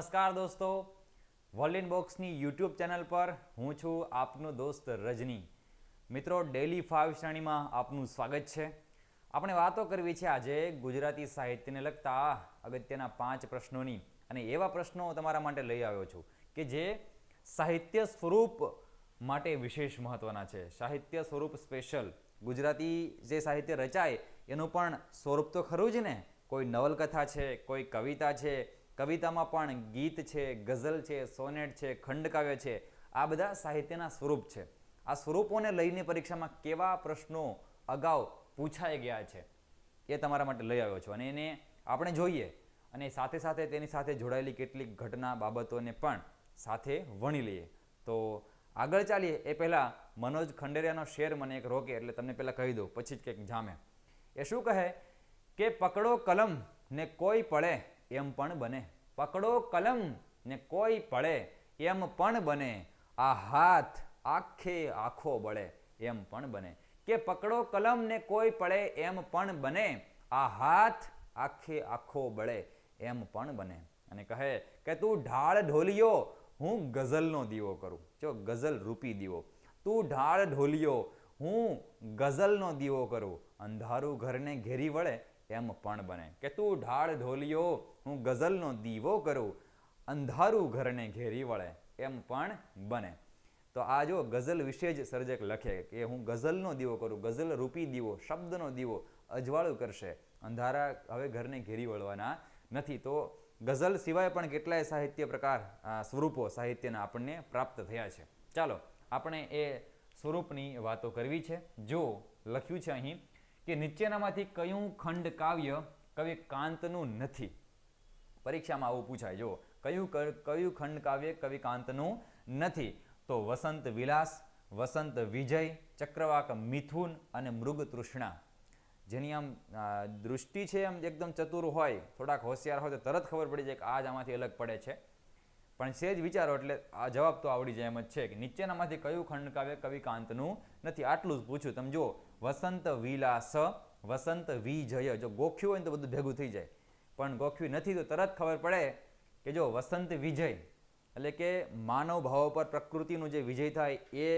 નમસ્કાર દોસ્તો, world in બોક્સની યુટ્યુબ ચેનલ પર હું છું આપનો દોસ્ત રજની. મિત્રો, ડેલી 5 શ્રેણીમાં આપનું સ્વાગત છે. આપણે વાતો કરવી છે આજે ગુજરાતી સાહિત્યને લગતા અગત્યના 5 પ્રશ્નોની, અને એવા પ્રશ્નો તમારા માટે લઈ આવ્યો છું કે જે સાહિત્ય સ્વરૂપ માટે વિશેષ મહત્વના છે. સાહિત્ય સ્વરૂપ સ્પેશિયલ. ગુજરાતી જે સાહિત્ય રચાય એનું પણ સ્વરૂપ તો ખરું જ ને. કોઈ નવલકથા છે, કોઈ કવિતા છે, કવિતામાં પણ ગીત છે, ગઝલ છે, સોનેટ છે, ખંડકાવ્ય છે. આ બધા સાહિત્યના સ્વરૂપ છે. આ સ્વરૂપોને લઈને પરીક્ષામાં કેવા પ્રશ્નો અગાઉ પૂછાઈ ગયા છે એ તમારા માટે લઈ આવ્યો છું, અને એને આપણે જોઈએ અને સાથે સાથે તેની સાથે જોડાયેલી કેટલીક ઘટના બાબતોને પણ સાથે વણી લઈએ. તો આગળ ચાલીએ એ પહેલાં મનોજ ખંડેરિયાનો શેર મને એક રોકે એટલે તમને પહેલાં કહી દઉં, પછી જ કંઈક જામે. એ શું કહે કે પકડો કલમ ને કોઈ પડે એમ પણ બને. પકડો કલમ ને કોઈ પડે એમ પણ બને. આ હાથ આખે આખો બળે એમ પણ બને. કે પકડો કલમ ને કોઈ પડે એમ પણ બને. આ હાથ આખે આખો બળે એમ પણ બને. અને કહે કે તું ઢાળ ઢોલિયો હું ગઝલનો દીવો કરું. જો ગઝલ રૂપી દીવો. તું ઢાળ ઢોલિયો હું ગઝલનો દીવો કરું. અંધારું ઘરને ઘેરી વળે એમ પણ બને. કે તું ઢાળ ઢોલિયો હું ગઝલનો દીવો કરું. અંધારું ઘરને ઘેરી વળે એમ પણ બને. તો આ જો ગઝલ વિશે જ સર્જક લખે કે હું ગઝલનો દીવો કરું. ગઝલ રૂપી દીવો, શબ્દનો દીવો અજવાળું કરશે. અંધારા હવે ઘરને ઘેરી વળવાના નથી. તો ગઝલ સિવાય પણ કેટલાય સાહિત્ય પ્રકાર, સ્વરૂપો સાહિત્યના આપણને પ્રાપ્ત થયા છે. ચાલો આપણે એ સ્વરૂપની વાતો કરવી છે. જો લખ્યું છે અહીં કે નીચેનામાંથી કયું ખંડ કાવ્ય કવિ કાંતનું નથી. પરીક્ષામાં આવું પૂછાય. જો કયું ખંડ કાવ્ય કવિ કાંતનું નથી, તો વસંત વિલાસ, વસંત વિજય, ચક્રવાક મિથુન અને મૃગ તૃષ્ણા. જેની આમ દૃષ્ટિ છે એમ એકદમ ચતુર હોય, થોડાક હોશિયાર હોય તો તરત ખબર પડી જાય કે આ જ આમાંથી અલગ પડે છે. પણ સેજ વિચારો એટલે આ જવાબ તો આવડી જાય એમ જ છે કે નીચેનામાંથી કયું ખંડ કાવ્ય કવિ કાંતનું નથી. આટલું જ પૂછ્યું. તમે જો વસંત વિલાસ, વસંત વિજય, જો ગોખ્યું હોય ને તો બધું ભેગું થઈ જાય, પણ ગોખ્યું નથી તો તરત ખબર પડે કે જો વસંત વિજય એટલે કે માનવ ભાવો પર પ્રકૃતિનું જે વિજય થાય એ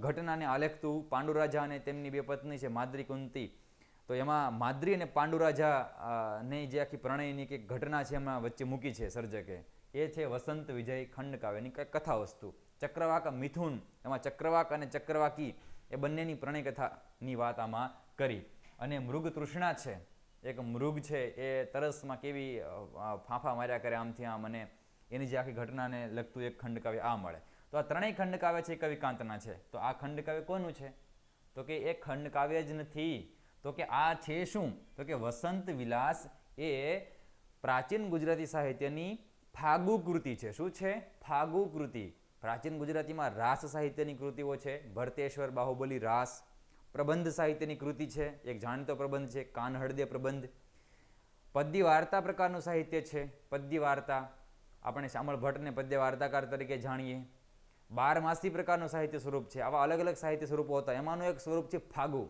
ઘટનાને આલેખતું પાંડુરાજા અને તેમની બે પત્ની છે માદ્રી કુંતી. તો એમાં માદ્રી અને પાંડુરાજા ને જે આખી પ્રણયની કે ઘટના છે એમાં વચ્ચે મૂકી છે સર્જકે. એ છે વસંત વિજય ખંડ કાવ્યની કંઈક કથા વસ્તુ. ચક્રવાક મિથુન, એમાં ચક્રવાક અને ચક્રવાકી એ બંનેની પ્રણય કથાની વાત આમાં કરી. અને મૃગ તૃષ્ણા છે, એક મૃગ છે એ તરસમાં કેવી ફાંફા માર્યા કરે આમથી આમ, અને એની જે આખી ઘટનાને લગતું એક ખંડકાવ્ય આ મળે. તો આ ત્રણેય ખંડકાવ્ય છે કવિ કાંતના છે. તો આ ખંડકાવ્ય કોનું છે? તો કે એ ખંડકાવ્ય જ નથી. તો કે આ છે શું? તો કે વસંત વિલાસ એ પ્રાચીન ગુજરાતી સાહિત્યની ફાગુ કૃતિ છે. શું છે? ફાગુ કૃતિ. પ્રાચીન ગુજરાતીમાં રાસ સાહિત્યની કૃતિઓ છે. ભરતેશ્વર બાહુબલી રાસ. પ્રબંધ સાહિત્યની કૃતિ છે, એક જાણીતો પ્રબંધ છે કાનહળદે પ્રબંધ. પદ્ય વાર્તા પ્રકારનું સાહિત્ય છે પદ્ય વાર્તા. આપણે શામળ ભટ્ટને પદ્ય વાર્તાકાર તરીકે જાણીએ. બારમાસી પ્રકારનું સાહિત્ય સ્વરૂપ છે. આવા અલગ અલગ સાહિત્ય સ્વરૂપો હતા. એમાંનું એક સ્વરૂપ છે ફાગુ.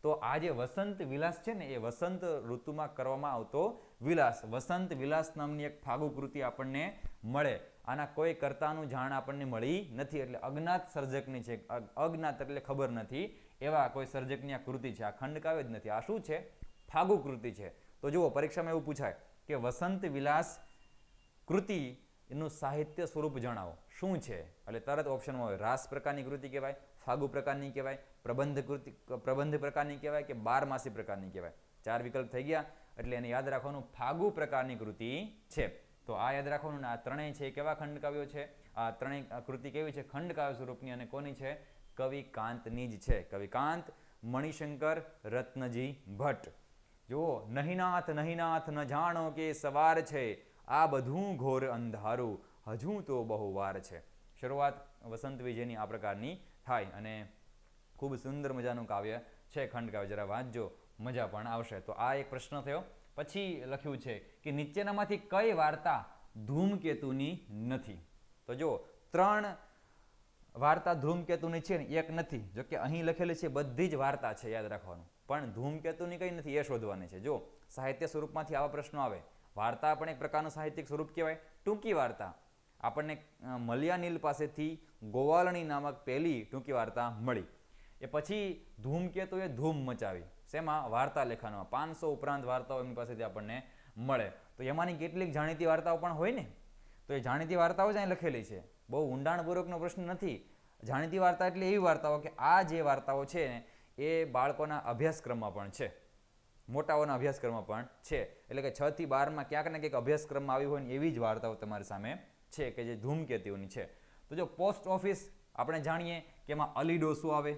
તો આ જે વસંત વિલાસ છે ને એ વસંત ઋતુમાં કરવામાં આવતો વિલાસ. વસંત વિલાસ નામની એક ફાગુ કૃતિ આપણને મળે. આના કોઈ કર્તાનું જાણ આપણને મળી નથી, એટલે અજ્ઞાત સર્જકની છે. અજ્ઞાત એટલે ખબર નથી એવા કોઈ સર્જકની આ કૃતિ છે. આ ખંડકાવ્ય જ નથી. આ શું છે? ફાગુ કૃતિ છે. તો જુઓ, પરીક્ષામાં એવું પૂછાય કે વસંત વિલાસ કૃતિ એનું સાહિત્ય સ્વરૂપ જણાવો. શું છે? એટલે તરત ઓપ્શનમાં હોય રાસ પ્રકારની કૃતિ કહેવાય, ફાગુ પ્રકારની કહેવાય, પ્રબંધ પ્રકારની કહેવાય કે બારમાસી પ્રકારની કહેવાય. 4 વિકલ્પ થઈ ગયા. એટલે એને યાદ રાખવાનું ફાગુ પ્રકારની કૃતિ છે. તો આ યાદ રાખવાનું. આ ત્રણેય છે કેવા ખંડકાવ્યો છે? આ ત્રણેય કૃતિ કેવી છે? ખંડકાવ્ય સ્વરૂપની. અને કોની છે? કવિ કાંતની જ છે. કવિ કાંત મણિશંકર રત્નજી ભટ્ટ. જુઓ, નહીનાથ નહીનાથ ન જાણો કે સવાર છે, આ બધું ઘોર અંધારું હજુ તો બહુ વાર છે. શરૂઆત વસંત વિજયની આ પ્રકારની થાય, અને ખૂબ સુંદર મજાનું કાવ્ય છે ખંડકાવ્ય. જરા વાંચજો, મજા પણ આવશે. તો આ એક પ્રશ્ન થયો. પછી લખ્યું છે કે નીચેનામાંથી કઈ વાર્તા ધૂમકેતુની નથી? તો જો 3 વાર્તા ધૂમકેતુની છે ને એક નથી. જો કે અહીં લખેલી છે બધી જ વાર્તા છે, યાદ રાખવાનું. પણ ધૂમકેતુની કઈ નથી એ શોધવાની છે. જો સાહિત્ય સ્વરૂપમાંથી આવા પ્રશ્નો આવે. વાર્તા પણ એક પ્રકારનું સાહિત્યિક સ્વરૂપ કહેવાય. ટૂંકી વાર્તા આપણને મલયાનીલ પાસેથી ગોવાલણી નામક પહેલી ટૂંકી વાર્તા મળી. એ પછી ધૂમકેતુએ ધૂમ મચાવી. શેમાં? વાર્તા લેખનમાં. 500 ઉપરાંત વાર્તાઓ એમની પાસેથી આપણને મળે. તો એમાંની કેટલીક જાણીતી વાર્તાઓ પણ હોય ને, તો એ જાણીતી વાર્તાઓ જ અહીં લખેલી છે. બહુ ઊંડાણપૂર્વકનો પ્રશ્ન નથી. જાણીતી વાર્તા એટલે એવી વાર્તાઓ કે આ જે વાર્તાઓ છે ને એ બાળકોના અભ્યાસક્રમમાં પણ છે, મોટાઓના અભ્યાસક્રમમાં પણ છે. એટલે કે 6 થી 12માં ક્યાંક ને ક્યાંક અભ્યાસક્રમમાં આવી હોય ને એવી જ વાર્તાઓ તમારી સામે છે કે જે ધૂમકેતુની છે. તો જો પોસ્ટ ઓફિસ આપણે જાણીએ કે એમાં અલી ડોસો આવે.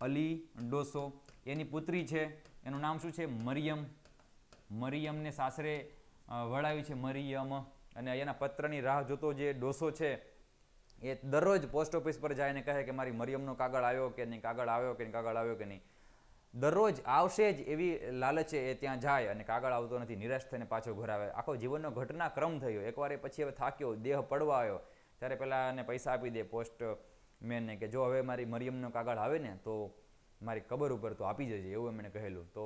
અલી ડોસો, એની પુત્રી છે, એનું નામ શું છે? મરિયમ. મરિયમને સાસરે વળાવી છે મરિયમ, અને એના પત્રની રાહ જોતો જે ડોસો છે એ દરરોજ પોસ્ટ ઓફિસ પર જાય ને કહે કે મારી મરિયમનો કાગળ આવ્યો કે નહીં, કાગળ આવ્યો કે નહીં, કાગળ આવ્યો કે નહીં. દરરોજ આવશે જ એવી લાલચે એ ત્યાં જાય અને કાગળ આવતો નથી, નિરાશ થઈને પાછો ઘર આવે. આખો જીવનનો ઘટનાક્રમ થયો. એકવાર એ પછી હવે થાક્યો, દેહ પડવા આવ્યો, ત્યારે પેલા એને પૈસા આપી દે પોસ્ટ મેનને કે જો હવે મારી મરિયમનો કાગળ આવે ને તો મારી કબર ઉપર તો આપી જજે, એવું એમણે કહેલું. તો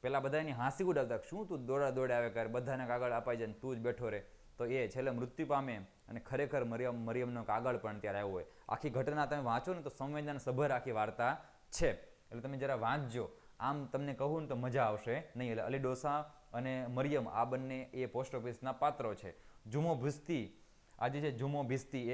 પેલા બધા એની હાંસી ઉડાવતા, શું તું દોડા આવે કર, બધાને કાગળ અપાઈ જાય ને તું જ બેઠો રહે. તો એ છેલ્લે મૃત્યુ પામે અને ખરેખર મરિયમનો કાગળ પણ ત્યારે આવ્યો હોય. આખી ઘટના તમે વાંચો ને તો સંવેદનસભર આખી વાર્તા છે. એટલે તમે જરા વાંચજો. આમ તમને કહું ને તો મજા આવશે નહીં. એટલે અલી ડોસા અને મરિયમ આ બંને એ પોસ્ટ ઓફિસના પાત્રો છે. જુમો ભિસ્તી, આજે છે જુમો ભિસ્તી,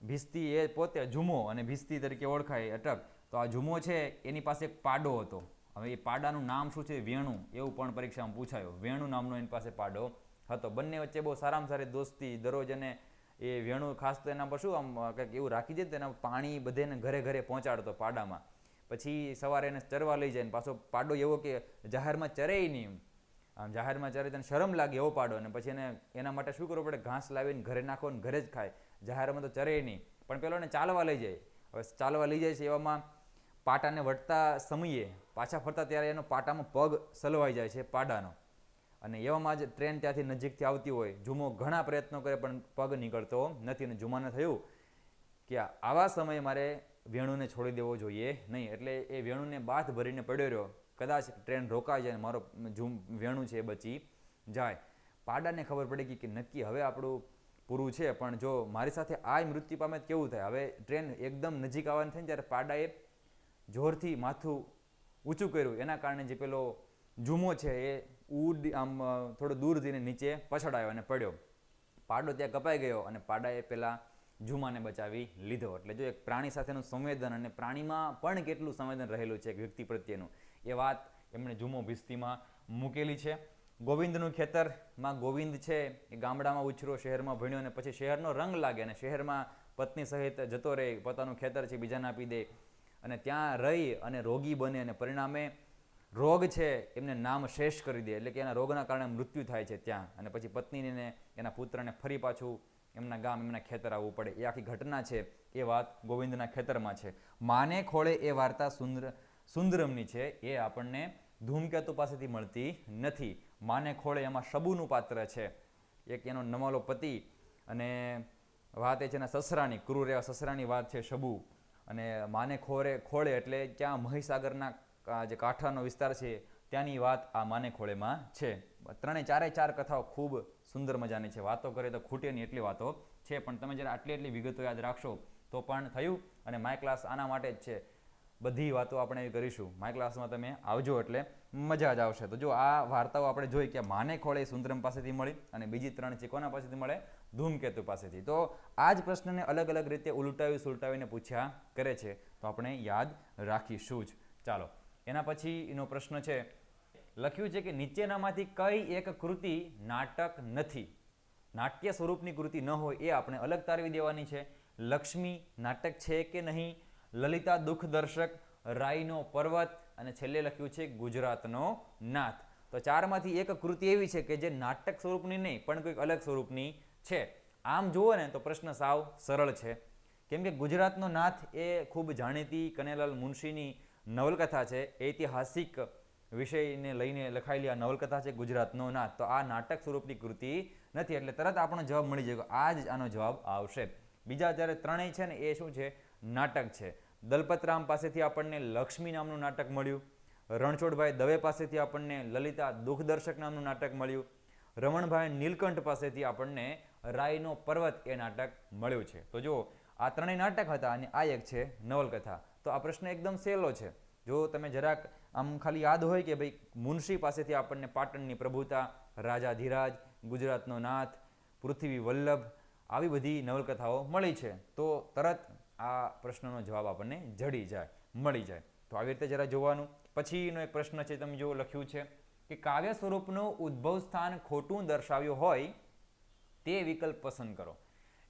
ભિસ્તી એ પોતે જુમો અને ભિસ્તી તરીકે ઓળખાય અટક. તો આ જુમો છે એની પાસે એક પાડો હતો. હવે એ પાડાનું નામ શું છે? વેણુ. એવું પણ પરીક્ષામાં પૂછાયો. વેણુ નામનો એની પાસે પાડો હતો. બંને વચ્ચે બહુ સારામાં સારી દોસ્તી. દરરોજ એને એ વેણુ ખાસ તો એના પર શું આમ કંઈક એવું રાખી દે તેના પાણી બધેને ઘરે ઘરે પહોંચાડતો પાડામાં. પછી સવારે એને ચરવા લઈ જાય ને પાછો પાડો એવો કે જાહેરમાં ચરે નહીં. આમ જાહેરમાં ચરે તેને શરમ લાગે એવો પાડો. અને પછી એને એના માટે શું કરવું પડે? ઘાસ લાવીને ઘરે નાખો ને ઘરે જ ખાય. જાહેરમાં તો ચરે નહીં. પણ પેલો એને ચાલવા લઈ જાય. હવે ચાલવા લઈ જાય છે એવામાં પાટાને વટતા સમયે પાછા ફરતા ત્યારે એનો પાટામાં પગ સલવાઈ જાય છે પાડાનો. અને એવામાં જ ટ્રેન ત્યાંથી નજીકથી આવતી હોય. જુમો ઘણા પ્રયત્નો કરે પણ પગ નીકળતો નથી. અને જુમાને થયું કે આવા સમયે મારે વેણુને છોડી દેવો જોઈએ નહીં. એટલે એ વેણુને બાથ ભરીને પડ્યો રહ્યો. કદાચ ટ્રેન રોકાઈ જાય, મારો વેણુ છે એ બચી જાય. પાડાને ખબર પડી કે નક્કી હવે આપણું પૂરું છે, પણ જો મારી સાથે આ મૃત્યુ પામે કેવું થાય? હવે ટ્રેન એકદમ નજીક આવવાની થઈ ત્યારે પાડાએ જોરથી માથું ઊંચું કર્યું. એના કારણે જે પેલો જુમો છે એ આમ થોડો દૂર જઈને નીચે પછડાયો અને પડ્યો. પાડો ત્યાં કપાઈ ગયો અને પાડાએ પેલા જુમાને બચાવી લીધો. એટલે જો એક પ્રાણી સાથેનું સંવેદન અને પ્રાણીમાં પણ કેટલું સંવેદન રહેલું છે એક વ્યક્તિ પ્રત્યેનું, એ વાત એમણે જુમો ભિસ્તીમાં મૂકેલી છે. ગોવિંદનું ખેતરમાં ગોવિંદ છે એ ગામડામાં ઉછરો, શહેરમાં ભણ્યો અને પછી શહેરનો રંગ લાગે અને શહેરમાં પત્ની સહિત જતો રહે. પોતાનું ખેતર છે બીજાને આપી દે અને ત્યાં રહી અને રોગી બને અને પરિણામે રોગ છે એમને નામ શેષ કરી દે. એટલે કે એના રોગના કારણે મૃત્યુ થાય છે ત્યાં. અને પછી પત્નીને એના પુત્રને ફરી પાછું એમના ગામ એમના ખેતર આવવું પડે. એ આખી ઘટના છે. એ વાત ગોવિંદના ખેતરમાં છે. માને ખોળે એ વાર્તા સુંદરમની છે. એ આપણને ધૂમકેતુ પાસેથી મળતી નથી. માને ખોળે એમાં શબુનું પાત્ર છે. એક એનો નમાલો પતિ અને વાત એ છે એના સસરાની, ક્રૂર એવા સસરાની વાત છે શબુ. અને માને ખોળે એટલે ત્યાં મહીસાગરના જે કાંઠાનો વિસ્તાર છે ત્યાંની વાત આ માને ખોળેમાં છે. ચારે ચાર કથાઓ ખૂબ સુંદર મજાની છે. વાતો કરે તો ખૂટે નહીં એટલી વાતો છે. પણ તમે જ્યારે આટલી વિગતો યાદ રાખશો તો પણ થયું. અને માય ક્લાસ આના માટે જ છે. બધી વાતો આપણે એવી કરીશું. માય ક્લાસમાં તમે આવજો એટલે મજા જ આવશે. તો જો આ વાર્તાઓ આપણે જોઈ કે માને ખોળે સુંદરમ પાસેથી મળી અને બીજી 3 છે કોના પાસેથી મળે? ધૂમકેતુ પાસેથી. તો આ જ પ્રશ્નને અલગ અલગ રીતે ઉલટાવી સુલટાવીને પૂછ્યા કરે છે. તો આપણે યાદ રાખીશું જ. ચાલો, એના પછી એનો પ્રશ્ન છે, લખ્યું છે કે નીચેનામાંથી કઈ એક કૃતિ નાટક નથી? નાટ્ય સ્વરૂપની કૃતિ ન હોય એ આપણે અલગ તારવી દેવાની છે. લક્ષ્મી નાટક છે કે નહીં? લલિતા દુઃખદર્શક, રાઈનો પર્વત અને છેલ્લે લખ્યું છે ગુજરાતનો નાથ. તો 4માંથી એક કૃતિ એવી છે કે જે નાટક સ્વરૂપની નહીં પણ કોઈક અલગ સ્વરૂપની છે. આમ જુઓ ને તો પ્રશ્ન સાવ સરળ છે. કેમ કે ગુજરાતનો નાથ એ ખૂબ જાણીતી કનૈયાલાલ મુનશીની નવલકથા છે. ઐતિહાસિક વિષયને લઈને લખાયેલી આ નવલકથા છે ગુજરાતનો નાથ. તો આ નાટક સ્વરૂપની કૃતિ નથી. એટલે તરત આપણને જવાબ મળી જાય. આ જ આનો જવાબ આવશે. બીજા જ્યારે 3 છે ને એ શું છે? નાટક છે. દલપતરામ પાસેથી આપણને લક્ષ્મી નામનું નાટક મળ્યું. રણછોડભાઈ દવે પાસેથી આપણને લલિતા દુઃખદર્શક નામનું નાટક મળ્યું. રમણભાઈ નીલકંઠ પાસેથી આપણને રાયનો પર્વત એ નાટક મળ્યું છે. તો જો આ ત્રણેય નાટક હતા અને આ એક છે નવલકથા. તો આ પ્રશ્ન એકદમ સહેલો છે. જો તમે જરાક આમ ખાલી યાદ હોય કે ભાઈ મુનશી પાસેથી આપણને પાટણની પ્રભુતા, રાજાધિરાજ, ગુજરાતનો નાથ, પૃથ્વી વલ્લભ આવી બધી નવલકથાઓ મળી છે, તો તરત આ પ્રશ્નનો જવાબ આપણને જડી જાય, મળી જાય. તો આવી રીતે જરા જોવાનું. પછીનો એક પ્રશ્ન છે, તમે જો લખ્યું છે કે કાવ્ય સ્વરૂપનું ઉદ્ભવ સ્થાન ખોટું દર્શાવ્યું હોય તે વિકલ્પ પસંદ કરો.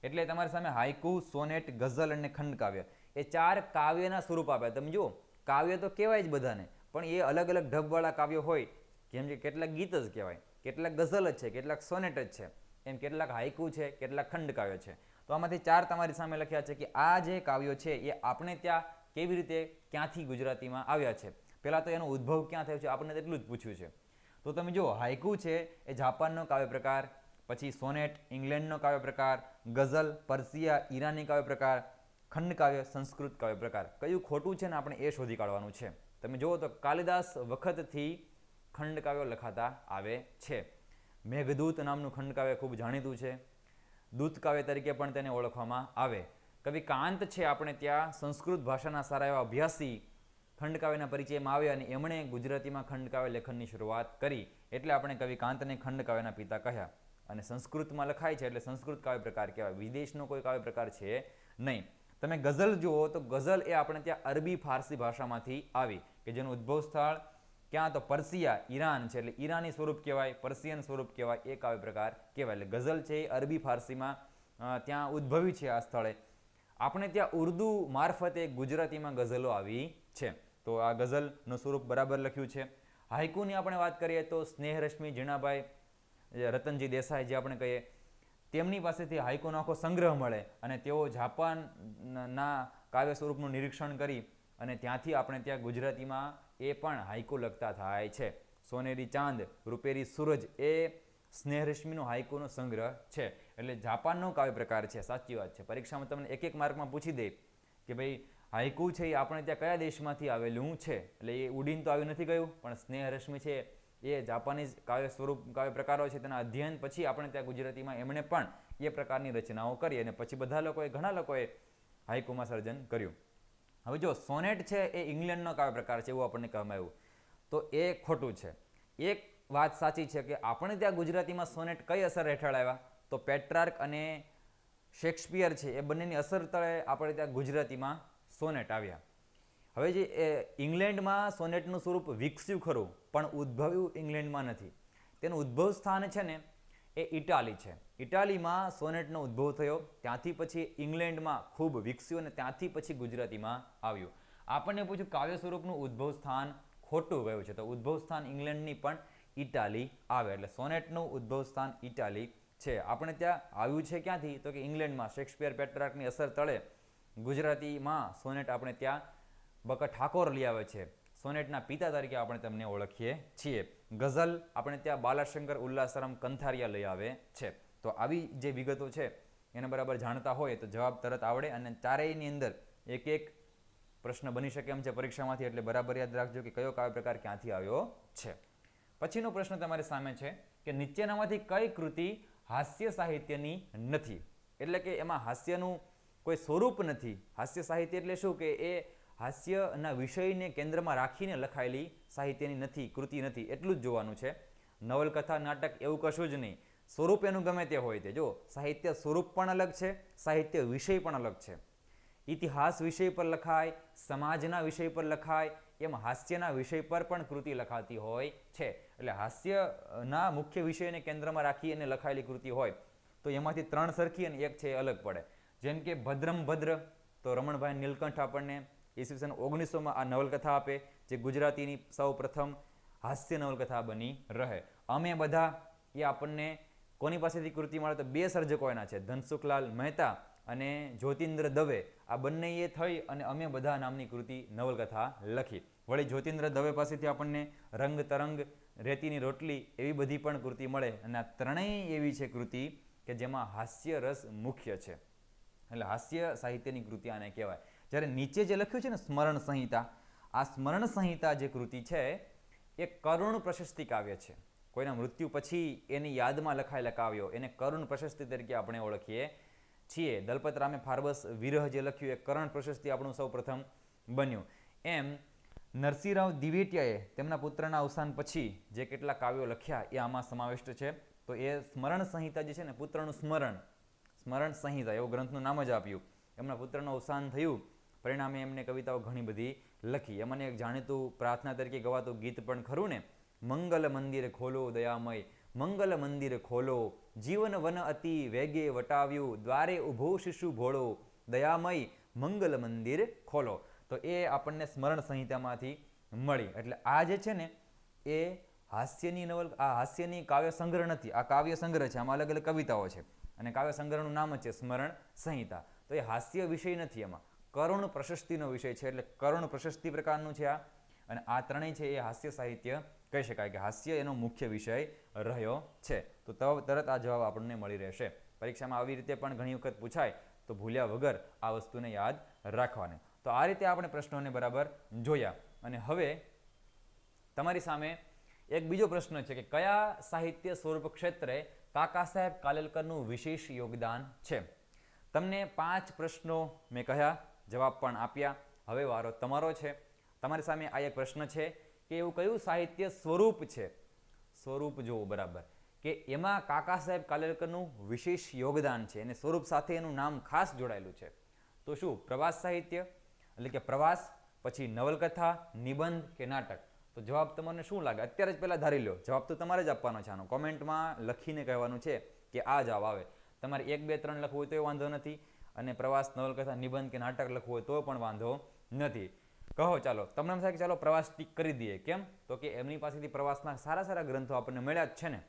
એટલે તમારી સામે હાઇકુ, સોનેટ, ગઝલ અને ખંડકાવ્ય એ 4 કાવ્યના સ્વરૂપ આપ્યા. તમે જુઓ, કાવ્ય તો કહેવાય જ બધાને, પણ એ અલગ અલગ ઢબવાળા કાવ્યો હોય. જેમ કે કેટલાક ગીત જ કહેવાય, કેટલાક ગઝલ જ છે, કેટલાક સોનેટ જ છે, એમ કેટલાક હાઇકુ છે, કેટલાક ખંડકાવ્ય છે. તો આમાંથી 4 તમારી સામે લખ્યા છે કે આ જે કાવ્યો છે એ આપણે ત્યાં કેવી રીતે, ક્યાંથી ગુજરાતીમાં આવ્યા છે. પહેલાં તો એનો ઉદ્ભવ ક્યાં થયો છે આપણને તેટલું જ પૂછ્યું છે. તો તમે જુઓ, હાઇકુ છે એ જાપાનનો કાવ્ય પ્રકાર, પછી સોનેટ ઇંગ્લેન્ડનો કાવ્ય પ્રકાર, ગઝલ પર્શિયા ઈરાની કાવ્ય પ્રકાર, ખંડકાવ્ય સંસ્કૃત કાવ્ય પ્રકાર. કયું ખોટું છે ને આપણે એ શોધી કાઢવાનું છે. તમે જુઓ તો કાલિદાસ વખતથી ખંડકાવ્યો લખાતા આવે છે. મેઘદૂત નામનું ખંડકાવ્ય ખૂબ જાણીતું છે. દૂત કાવ્ય તરીકે પણ તેને ઓળખવામાં આવે. કવિ કાંત છે આપણે ત્યાં સંસ્કૃત ભાષાના સારા એવા અભ્યાસી, ખંડકાવ્યના પરિચયમાં આવ્યા અને એમણે ગુજરાતીમાં ખંડકાવ્ય લેખનની શરૂઆત કરી. એટલે આપણે કવિ કાંતને ખંડકાવ્યના પિતા કહ્યા. અને સંસ્કૃતમાં લખાય છે એટલે સંસ્કૃત કાવ્ય પ્રકાર કહેવાય, વિદેશનો કોઈ કાવ્ય પ્રકાર છે નહીં. તમે ગઝલ જુઓ તો ગઝલ એ આપણે ત્યાં અરબી ફારસી ભાષામાંથી આવી, કે જેનું ઉદ્ભવ સ્થળ ક્યાં તો પર્શિયા ઈરાન છે, એટલે ઈરાની સ્વરૂપ કહેવાય, પર્શિયન સ્વરૂપ કહેવાય, એ કાવ્ય પ્રકાર કહેવાય. એટલે ગઝલ છે એ અરબી ફારસીમાં ત્યાં ઉદ્ભવી છે આ સ્થળે. આપણે ત્યાં ઉર્દુ મારફતે ગુજરાતીમાં ગઝલો આવી છે. તો આ ગઝલનું સ્વરૂપ બરાબર લખ્યું છે. હાઇકુની આપણે વાત કરીએ તો સ્નેહરશ્મિ ઝીણાભાઈ રતનજી દેસાઈ જે આપણે કહીએ, તેમની પાસેથી હાઇકુનો આખો સંગ્રહ મળે અને તેઓ જાપાનના કાવ્ય સ્વરૂપનું નિરીક્ષણ કરી અને ત્યાંથી આપણે ત્યાં ગુજરાતીમાં એ પણ હાઇકુ લખતા થાય છે. સોનેરી ચાંદ, રૂપેરી સૂરજ એ સ્નેહરશ્મિનો હાઇકુનો સંગ્રહ છે. એટલે જાપાનનો કાવ્ય પ્રકાર છે. સાચી વાત છે. પરીક્ષામાં તમને એક એક માર્કમાં પૂછી દે કે ભાઈ હાઇકુ છે એ આપણે ત્યાં કયા દેશમાંથી આવેલું છે. એટલે એ ઉડીને તો આવ્યું નથી ગયું, પણ સ્નેહરશ્મિ છે એ જાપાનીઝ કાવ્ય સ્વરૂપ કાવ્ય પ્રકારો છે તેના અધ્યયન પછી આપણે ત્યાં ગુજરાતીમાં એમણે પણ એ પ્રકારની રચનાઓ કરી અને પછી બધા લોકોએ, ઘણા લોકોએ હાઇકુમાં સર્જન કર્યું. હવે જો સોનેટ છે એ ઇંગ્લેન્ડનો કાવ્ય પ્રકાર છે એવું આપણને કહેવામાં આવ્યું, તો એ ખોટું છે. એક વાત સાચી છે કે આપણે ત્યાં ગુજરાતીમાં સોનેટ કઈ અસર હેઠળ આવ્યા, તો પેટ્રાર્ક અને શેક્સપિયર છે એ બંનેની અસર તળે આપણે ત્યાં ગુજરાતીમાં સોનેટ આવ્યા. હવે જે ઇંગ્લેન્ડમાં સોનેટનું સ્વરૂપ વિકસ્યું ખરું, પણ ઉદ્ભવ્યું ઇંગ્લેન્ડમાં નથી. તેનું ઉદ્ભવ સ્થાન છે ને એ ઇટાલી છે. ઇટાલીમાં સોનેટનો ઉદ્ભવ થયો, ત્યાંથી પછી ઇંગ્લેન્ડમાં ખૂબ વિકસ્યું અને ત્યાંથી પછી ગુજરાતીમાં આવ્યું. આપણને પૂછ્યું કાવ્ય સ્વરૂપનું ઉદ્ભવ સ્થાન ખોટું ગયું છે, તો ઉદ્ભવ સ્થાન ઇંગ્લેન્ડની પણ ઇટાલી આવે. એટલે સોનેટનું ઉદ્ભવ સ્થાન ઇટાલી છે. આપણે ત્યાં આવ્યું છે ક્યાંથી, તો કે ઇંગ્લેન્ડમાં શેક્સપિયર પેટ્રાર્કની અસર તળે ગુજરાતીમાં સોનેટ આપણે ત્યાં બકા ઠાકોર લઈ આવે છે. સોનેટના પિતા તરીકે આપણે તેમને ઓળખીએ છીએ. ગઝલ આપણે ત્યાં બાલાશંકર ઉલ્લાસરામ કંથારિયા લઈ આવે છે. તો આવી જે વિગતો છે એને બરાબર જાણતા હોય તો જવાબ તરત આવડે અને ચારેયની અંદર એક એક પ્રશ્ન બની શકે એમ છે પરીક્ષામાંથી. એટલે બરાબર યાદ રાખજો કે કયો કાવ્ય પ્રકાર ક્યાંથી આવ્યો છે. પછીનો પ્રશ્ન તમારી સામે છે કે નીચેનામાંથી કઈ કૃતિ હાસ્ય સાહિત્યની નથી. એટલે કે એમાં હાસ્યનું કોઈ સ્વરૂપ નથી. હાસ્ય સાહિત્ય એટલે શું કે એ હાસ્યના વિષયને કેન્દ્રમાં રાખીને લખાયેલી સાહિત્યની નથી, કૃતિ નથી, એટલું જ જોવાનું છે. નવલકથા, નાટક એવું કશું જ નહીં. સ્વરૂપ એનું ગમે તે હોય તે. જો સાહિત્ય સ્વરૂપ પણ અલગ છે, સાહિત્ય વિષય પણ અલગ છે. ઇતિહાસ વિષય પર લખાય, સમાજના વિષય પર લખાય, એમ હાસ્યના વિષય પર પણ કૃતિ લખાતી હોય છે. એટલે હાસ્યના મુખ્ય વિષયને કેન્દ્રમાં રાખી અને લખાયેલી કૃતિ હોય તો એમાંથી 3 સરખી અને એક છે એ અલગ પડે. જેમ કે ભદ્રમ ભદ્ર, તો રમણભાઈ નીલકંઠ આપણને ઈસવીસન 1900માં આ નવલકથા આપે, જે ગુજરાતીની સૌ પ્રથમ હાસ્ય નવલકથા બની રહે. અમે બધા એ આપણને કોની પાસેથી કૃતિ મળે તો 2 સર્જકો એના છે, ધનસુખલાલ મહેતા અને જ્યોતિન્દ્ર દવે. આ બંને એ થઈ અને અમે બધા નામની કૃતિ નવલકથા લખી. વળી જ્યોતિન્દ્ર દવે પાસેથી આપણને રંગ તરંગ, રેતીની રોટલી એવી બધી પણ કૃતિ મળે. અને આ ત્રણેય એવી છે કૃતિ કે જેમાં હાસ્ય રસ મુખ્ય છે. એટલે હાસ્ય સાહિત્યની કૃતિ આને કહેવાય. જ્યારે નીચે જે લખ્યું છે ને સ્મરણ સંહિતા, આ સ્મરણ સંહિતા જે કૃતિ છે એ કરુણ પ્રશસ્તિ કાવ્ય છે. કોઈના મૃત્યુ પછી એની યાદમાં લખાયેલા કાવ્યો એને કરુણ પ્રશસ્તિ તરીકે આપણે ઓળખીએ છીએ. દલપતરામે ફાર્બસ વિરહ જે લખ્યું એ કરુણ પ્રશસ્તિ આપણું સૌ પ્રથમ બન્યું. એમ નરસિંહરાવ દિવેટિયાએ તેમના પુત્રના અવસાન પછી જે કેટલા કાવ્યો લખ્યા એ આમાં સમાવિષ્ટ છે. તો એ સ્મરણ સંહિતા જે છે ને, પુત્રનું સ્મરણ સંહિતા એવું ગ્રંથનું નામ જ આપ્યું. એમના પુત્રનું અવસાન થયું, પરિણામે એમને કવિતાઓ ઘણી બધી લખી. એમને એક જાણીતું પ્રાર્થના તરીકે ગવાતું ગીત પણ ખરું ને, મંગલ મંદિર ખોલો દયામય, મંગલ મંદિર ખોલો, જીવન વન અતિ વેગે વટાવ્યું, દ્વારે ઊભો શિશુ ભોળો, દયામય મંગલ મંદિર ખોલો. તો એ આપણને સ્મરણ સંહિતામાંથી મળી. એટલે આ જે છે ને એ હાસ્યની કાવ્ય સંગ્રહ નથી, આ કાવ્ય સંગ્રહ છે. આમાં અલગ અલગ કવિતાઓ છે અને કાવ્ય સંગ્રહનું નામ જ છે સ્મરણ સંહિતા. તો એ હાસ્ય વિષય નથી, એમાં કરુણ પ્રશસ્તિનો વિષય છે. એટલે કરુણ પ્રશસ્તિ પ્રકારનું છે આ. અને આ ત્રણેય છે એ હાસ્ય સાહિત્ય કહી શકાય કે હાસ્ય એનો મુખ્ય વિષય રહ્યો છે. તો તરત આ જવાબ આપણને મળી રહેશે. પરીક્ષામાં આવી રીતે પણ ઘણી વખત પૂછાય, તો ભૂલ્યા વગર આ વસ્તુને યાદ રાખવાની. તો આ રીતે આપણે પ્રશ્નોને બરાબર જોયા. અને હવે તમારી સામે એક બીજો પ્રશ્ન છે કે કયા સાહિત્ય સ્વરૂપ ક્ષેત્રે કાકા સાહેબ કાલેલકરનું વિશેષ યોગદાન છે. તમને 5 પ્રશ્નો મેં કહ્યા, જવાબ પણ આપ્યા. હવે વારો તમારો છે. તમારી સામે આ એક પ્રશ્ન છે કે એવું કયું સાહિત્ય સ્વરૂપ છે, સ્વરૂપ જોવો બરાબર, કે એમાં કાકા સાહેબ કાલેલકરનું વિશેષ યોગદાન છે અને સ્વરૂપ સાથે એનું નામ ખાસ જોડાયેલું છે. તો શું પ્રવાસ સાહિત્ય, એટલે કે પ્રવાસ, પછી નવલકથા, નિબંધ કે નાટક? તો જવાબ તમને શું લાગે? અત્યારે જ પહેલાં ધારી લો. જવાબ તો તમારે જ આપવાનો છે. આનો કોમેન્ટમાં લખીને કહેવાનું છે કે આ જવાબ આવે. તમારે 1, 2, 3 લખવું હોય તો વાંધો નથી, અને પ્રવાસ, નવલકથા, નિબંધ કે નાટક લખવું હોય તો પણ વાંધો નથી. કહો ચાલો. તમને એમ થાય કે ચાલો પ્રવાસ ટીક કરી દઈએ. કેમ? તો કે એમની પાસેથી પ્રવાસના સારા સારા ગ્રંથો આપણને મળ્યા જ છે ને.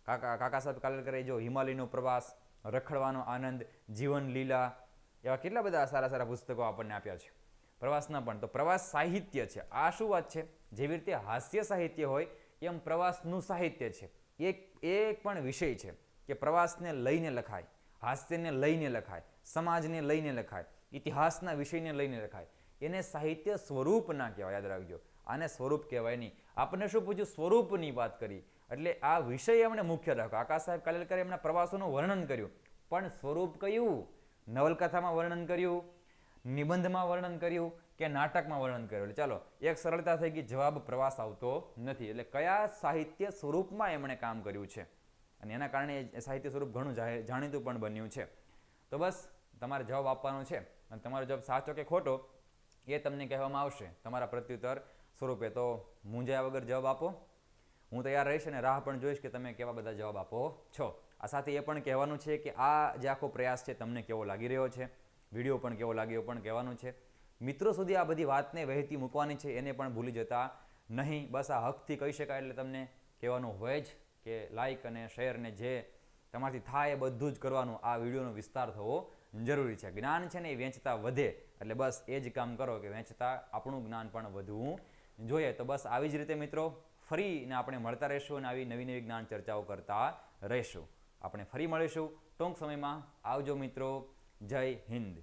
કાકા સાહેબ કાલેલકરે જો હિમાલયનો પ્રવાસ, રખડવાનો આનંદ, જીવન લીલા, એવા કેટલા બધા સારા સારા પુસ્તકો આપણને આપ્યા છે પ્રવાસના પણ. તો પ્રવાસ સાહિત્ય છે. આ શું વાત છે? જેવી રીતે હાસ્ય સાહિત્ય હોય એમ પ્રવાસનું સાહિત્ય છે. એક પણ વિષય છે કે પ્રવાસને લઈને લખાય, હાસ્યને લઈને લખાય, સમાજને લઈને લખાય, ઇતિહાસના વિષયને લઈને લખાય. એને સાહિત્ય સ્વરૂપ ના કહેવાય, યાદ રાખજો. આને સ્વરૂપ કહેવાય નહીં. આપણને શું પૂછ્યું? સ્વરૂપની વાત કરી. એટલે આ વિષય એમણે મુખ્ય રાખ્યો. કાકા સાહેબ કાલેલકરે એમના પ્રવાસોનું વર્ણન કર્યું, પણ સ્વરૂપ કયું? નવલકથામાં વર્ણન કર્યું, નિબંધમાં વર્ણન કર્યું કે નાટકમાં વર્ણન કર્યું? એટલે ચાલો એક સરળતા થઈ ગઈ, જવાબ પ્રવાસ આવતો નથી. એટલે કયા સાહિત્ય સ્વરૂપમાં એમણે કામ કર્યું છે, અને એના કારણે એ સાહિત્ય સ્વરૂપ ઘણું જાણીતું પણ બન્યું છે. તો બસ તમારે જવાબ આપવાનો છે, અને તમારો જવાબ સાચો કે ખોટો એ તમને કહેવામાં આવશે તમારા પ્રત્યુત્તર સ્વરૂપે. તો મૂંઝાયા વગર જવાબ આપો. હું તૈયાર રહીશ અને રાહ પણ જોઈશ કે તમે કેવા બધા જવાબ આપો છો. આ સાથે એ પણ કહેવાનું છે કે આ જે આખો પ્રયાસ છે તમને કેવો લાગી રહ્યો છે, વિડીયો પણ કેવો લાગ્યો પણ કહેવાનું છે. મિત્રો સુધી આ બધી વાતને વહેતી મૂકવાની છે, એને પણ ભૂલી જતા નહીં. બસ આ હકથી કહી શકાય. એટલે તમને કહેવાનું હોય જ કે લાઇક અને શેર ને જે તમારાથી થાય એ બધું જ કરવાનું. આ વિડીયોનો વિસ્તાર થવો જરૂરી છે. જ્ઞાન છે ને એ વેચતા વધે, એટલે બસ એ જ કામ કરો કે વેચતા આપણું જ્ઞાન પણ વધવું જોઈએ. તો બસ આવી જ રીતે મિત્રો ફરીને આપણે મળતા રહીશું અને આવી નવી નવી જ્ઞાન ચર્ચાઓ કરતા રહીશું. આપણે ફરી મળીશું ટૂંક સમયમાં. આવજો મિત્રો. જય હિન્દ.